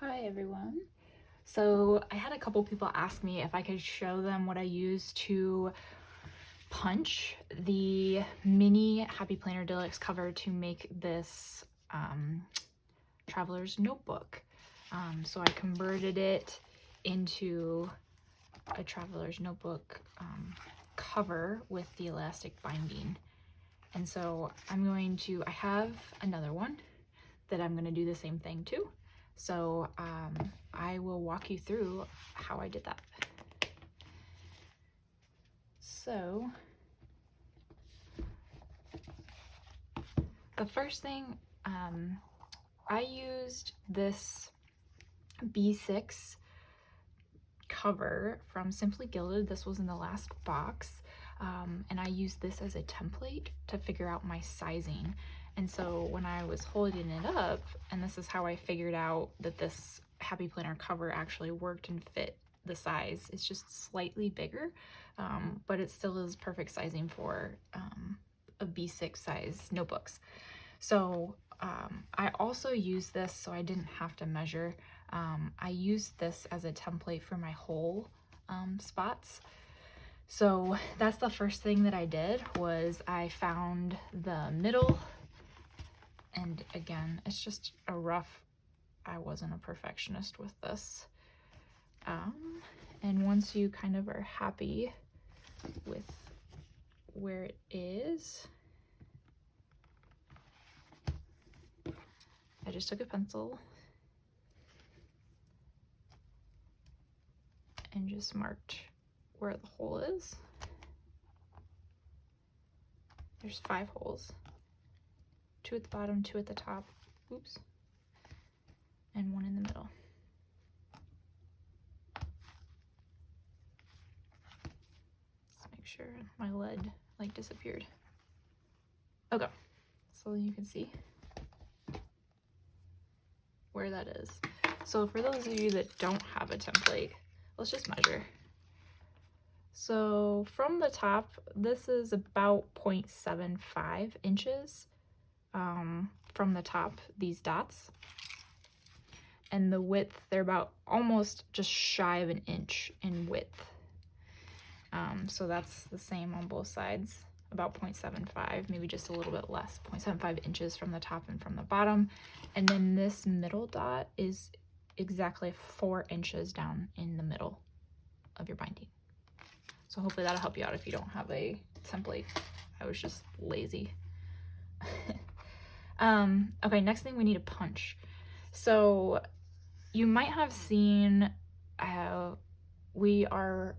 Hi everyone. So I had a couple people ask me if I could show them what I use to punch the mini Happy Planner Deluxe cover to make this traveler's notebook. So I converted it into a traveler's notebook cover with the elastic binding. And so I have another one that I'm gonna do the same thing too. So I will walk you through how I did that. So the first thing, I used this B6 cover from Simply Gilded. This was in the last box. And I used this as a template to figure out my sizing. And so when I was holding it up, and this is how I figured out that this Happy Planner cover actually worked and fit the size. It's just slightly bigger, but it still is perfect sizing for a B6 size notebooks. So I also used this so I didn't have to measure. I used this as a template for my hole spots. So that's the first thing that I did, was I found the middle, and again, it's just a rough, I wasn't a perfectionist with this. And once you kind of are happy with where it is, I just took a pencil and just marked where the hole is. There's 5 holes, 2 at the bottom, 2 at the top, oops, and 1 in the middle. Let's make sure my lead like disappeared. Okay, so you can see where that is. So for those of you that don't have a template, let's just measure. So from the top, this is about 0.75 inches from the top, these dots. And the width, they're about almost just shy of an inch in width. So that's the same on both sides, about 0.75, maybe just a little bit less, 0.75 inches from the top and from the bottom. And then this middle dot is exactly 4 inches down in the middle of your binding. So hopefully that'll help you out if you don't have a template. I was just lazy. Okay, next thing, we need a punch. So you might have seen We Are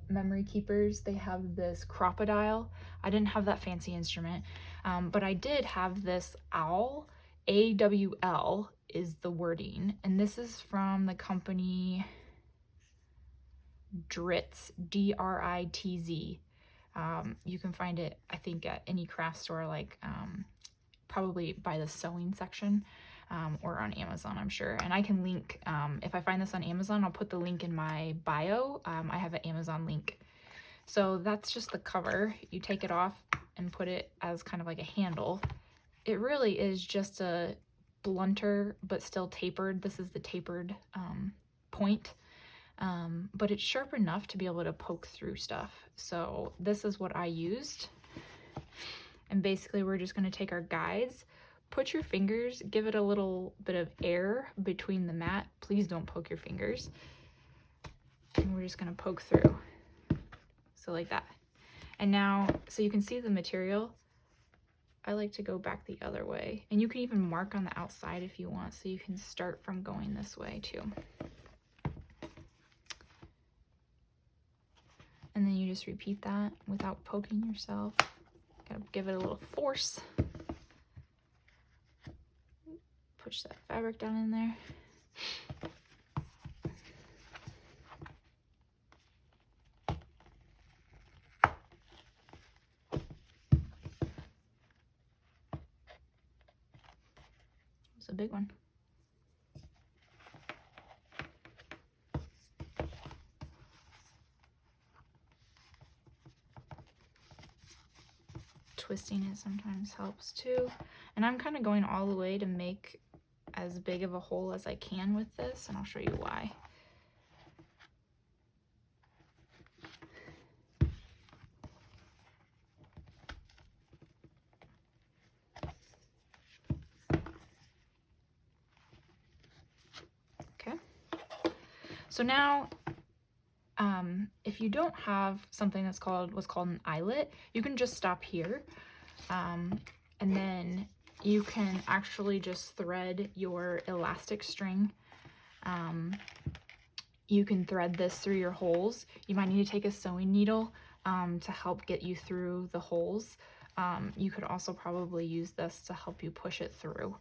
Memory Keepers, they have this crocodile. I didn't have that fancy instrument, but I did have this owl. AWL is the wording, and this is from the company Dritz, DRITZ. You can find it, I think, at any craft store, like probably by the sewing section, or on Amazon, I'm sure. And I can link, if I find this on Amazon, I'll put the link in my bio. I have an Amazon link. So that's just the cover. You take it off and put it as kind of like a handle. It really is just a blunter, but still tapered. This is the tapered point. But it's sharp enough to be able to poke through stuff. So this is what I used. And basically we're just going to take our guides, put your fingers, give it a little bit of air between the mat. Please don't poke your fingers. And we're just going to poke through. So like that. And now, so you can see the material. I like to go back the other way. And you can even mark on the outside if you want, so you can start from going this way too. And then you just repeat that without poking yourself. Gotta give it a little force. Push that fabric down in there. It's a big one. Twisting it sometimes helps too. And I'm kind of going all the way to make as big of a hole as I can with this, and I'll show you why. Okay. So now, if you don't have something that's what's called an eyelet, you can just stop here, and then you can actually just thread your elastic string. You can thread this through your holes. You might need to take a sewing needle to help get you through the holes. You could also probably use this to help you push it through.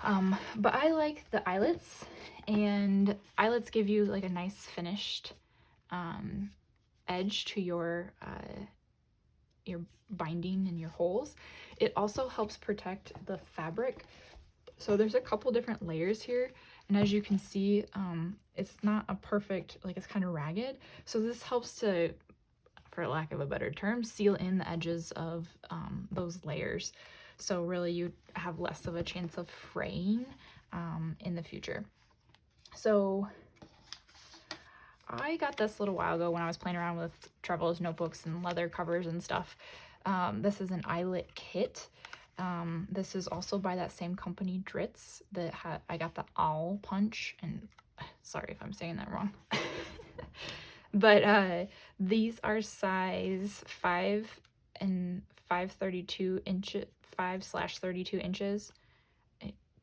But I like the eyelets, and eyelets give you like a nice finished edge to your binding and your holes. It also helps protect the fabric. So there's a couple different layers here, and as you can see, it's not a perfect, like it's kind of ragged. So this helps to, for lack of a better term, seal in the edges of those layers. So really you have less of a chance of fraying in the future. So I got this a little while ago when I was playing around with Traveler's notebooks and leather covers and stuff. This is an eyelet kit. This is also by that same company, Dritz, that I got the owl punch, and sorry if I'm saying that wrong. But these are size 5 and 5/32 inches, 5/32 inches.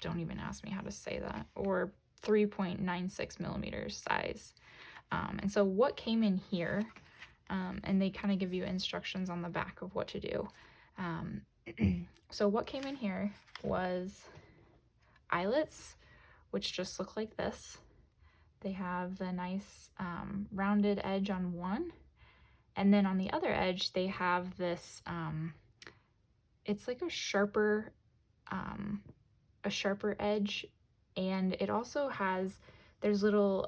Don't even ask me how to say that. Or 3.96 millimeters size. And so what came in here, and they kind of give you instructions on the back of what to do. So what came in here was eyelets, which just look like this. They have the nice rounded edge on one, and then on the other edge they have this it's like a sharper edge, and it also has, there's little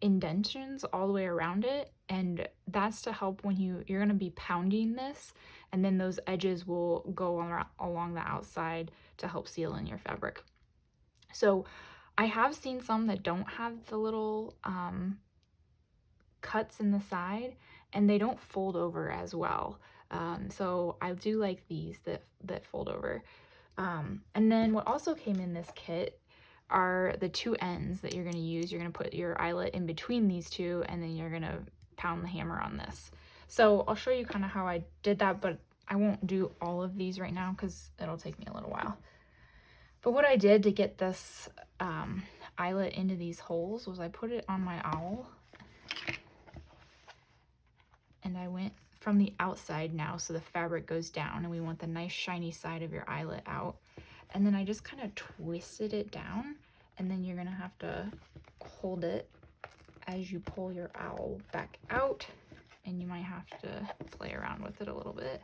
indentions all the way around it, and that's to help when you're going to be pounding this, and then those edges will go along the outside to help seal in your fabric. So I have seen some that don't have the little cuts in the side, and they don't fold over as well. So I do like these that fold over. And then what also came in this kit are the two ends that you're going to use. You're going to put your eyelet in between these two, and then you're going to pound the hammer on this. So I'll show you kind of how I did that, but I won't do all of these right now because it'll take me a little while. But what I did to get this eyelet into these holes was I put it on my owl, and I went from the outside now, so the fabric goes down, and we want the nice shiny side of your eyelet out. And then I just kind of twisted it down, and then you're gonna have to hold it as you pull your owl back out, and you might have to play around with it a little bit.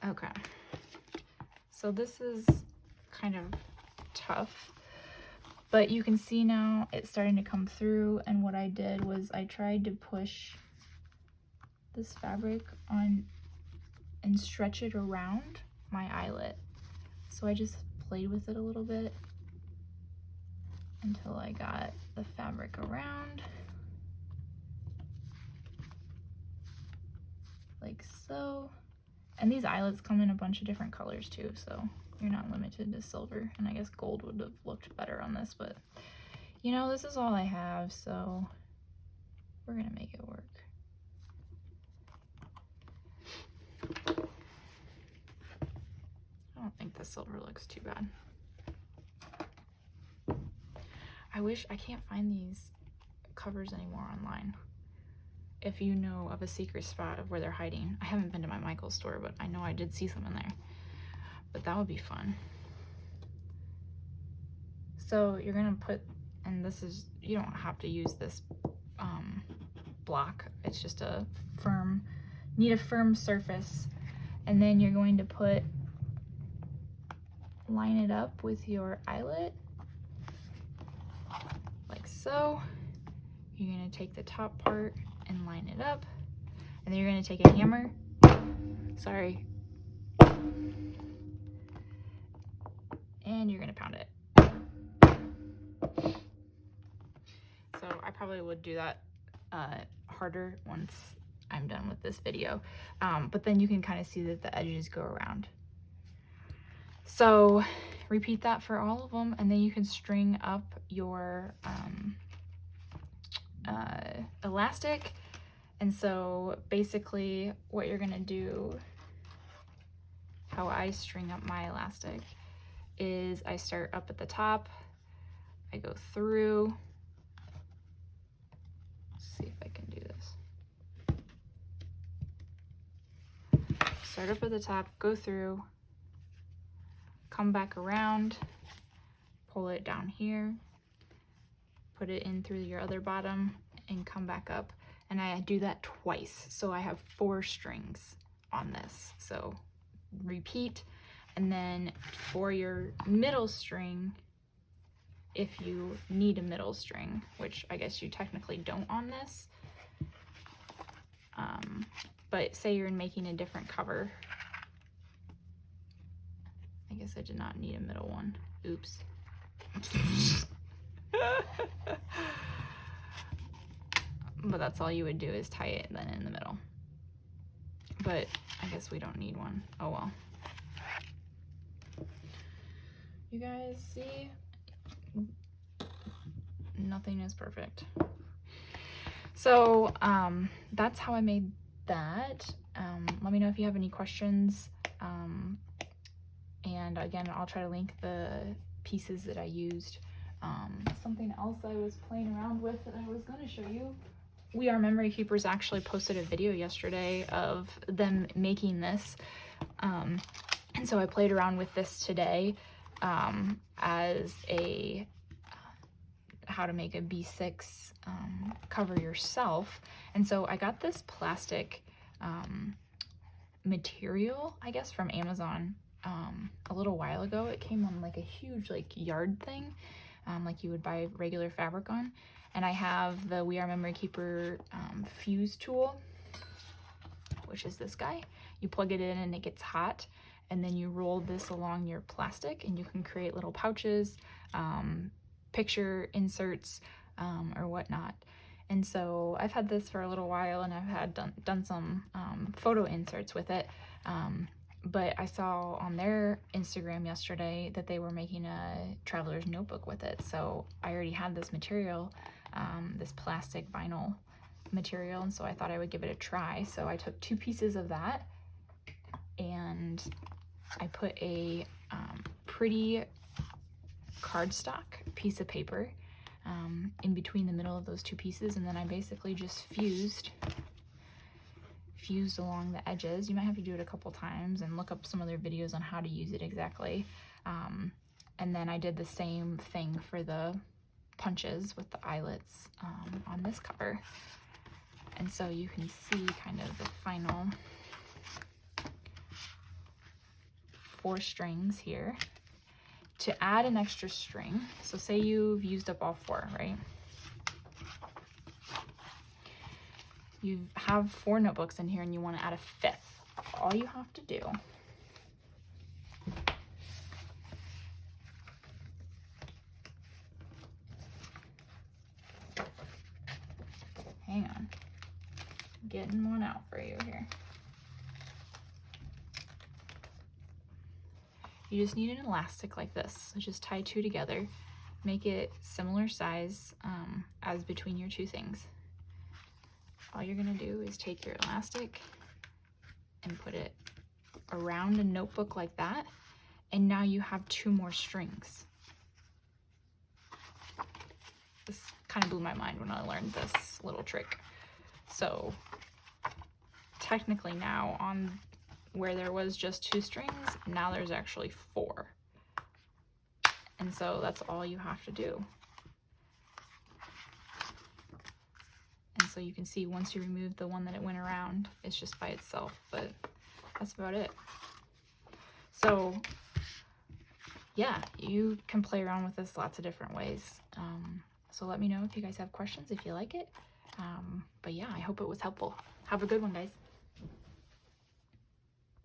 Okay, so this is kind of tough, but you can see now it's starting to come through, and what I did was I tried to push this fabric on and stretch it around my eyelet. So I just played with it a little bit until I got the fabric around, like so. And these eyelets come in a bunch of different colors too, so you're not limited to silver. And I guess gold would have looked better on this, but you know, this is all I have, so we're gonna make it work. I don't think the silver looks too bad. I wish I can't find these covers anymore online. If you know of a secret spot of where they're hiding. I haven't been to my Michael's store, but I know I did see some in there. But that would be fun. So you're gonna put, and this is, you don't have to use this block. It's just a firm, need a firm surface. And then you're going to line it up with your eyelet, like so. You're gonna take the top part and line it up, and then you're gonna take a hammer. Sorry, And you're gonna pound it. So I probably would do that harder once I'm done with this video. But then you can kind of see that the edges go around. So repeat that for all of them, and then you can string up your elastic. And so basically what you're gonna do, how I string up my elastic, is I start up at the top, I go through, let's see if I can do this. Start up at the top, go through, come back around, pull it down here, put it in through your other bottom, and come back up. And I do that twice, so I have 4 strings on this. So repeat, and then for your middle string, if you need a middle string, which I guess you technically don't on this, but say you're making a different cover. I guess I did not need a middle one. Oops. But that's all you would do, is tie it then in the middle. But I guess we don't need one. Oh well. You guys see? Nothing is perfect. So that's how I made that. Let me know if you have any questions. And again, I'll try to link the pieces that I used. Something else I was playing around with that I was going to show you. We Are Memory Keepers actually posted a video yesterday of them making this. And so I played around with this today as a how to make a B6 cover yourself. And so I got this plastic material, I guess, from Amazon a little while ago. It came on like a huge like yard thing, like you would buy regular fabric on. And I have the We Are Memory Keeper fuse tool, which is this guy. You plug it in and it gets hot, and then you roll this along your plastic, and you can create little pouches, picture inserts, or whatnot. And so I've had this for a little while, and I've had done some photo inserts with it. But I saw on their Instagram yesterday that they were making a traveler's notebook with it. So I already had this material, this plastic vinyl material, and so I thought I would give it a try. So I took 2 pieces of that, and I put a pretty cardstock piece of paper in between the middle of those 2 pieces, and then I basically just fused along the edges. You might have to do it a couple times and look up some other videos on how to use it exactly. And then I did the same thing for the punches with the eyelets on this cover. And so you can see kind of the final 4 strings here. To add an extra string, so say you've used up all 4, right? You have 4 notebooks in here and you want to add a 5th. All you have to do hang on, getting one out for you here. You just need an elastic like this. So just tie 2 together, make it similar size as between your 2 things. All you're gonna do is take your elastic and put it around a notebook like that, and now you have 2 more strings. This kind of blew my mind when I learned this little trick. So technically now, on where there was just 2 strings, now there's actually 4. And so that's all you have to do. And so you can see once you remove the one that it went around, it's just by itself, but that's about it. So yeah, you can play around with this lots of different ways. So let me know if you guys have questions, if you like it. But yeah, I hope it was helpful. Have a good one, guys.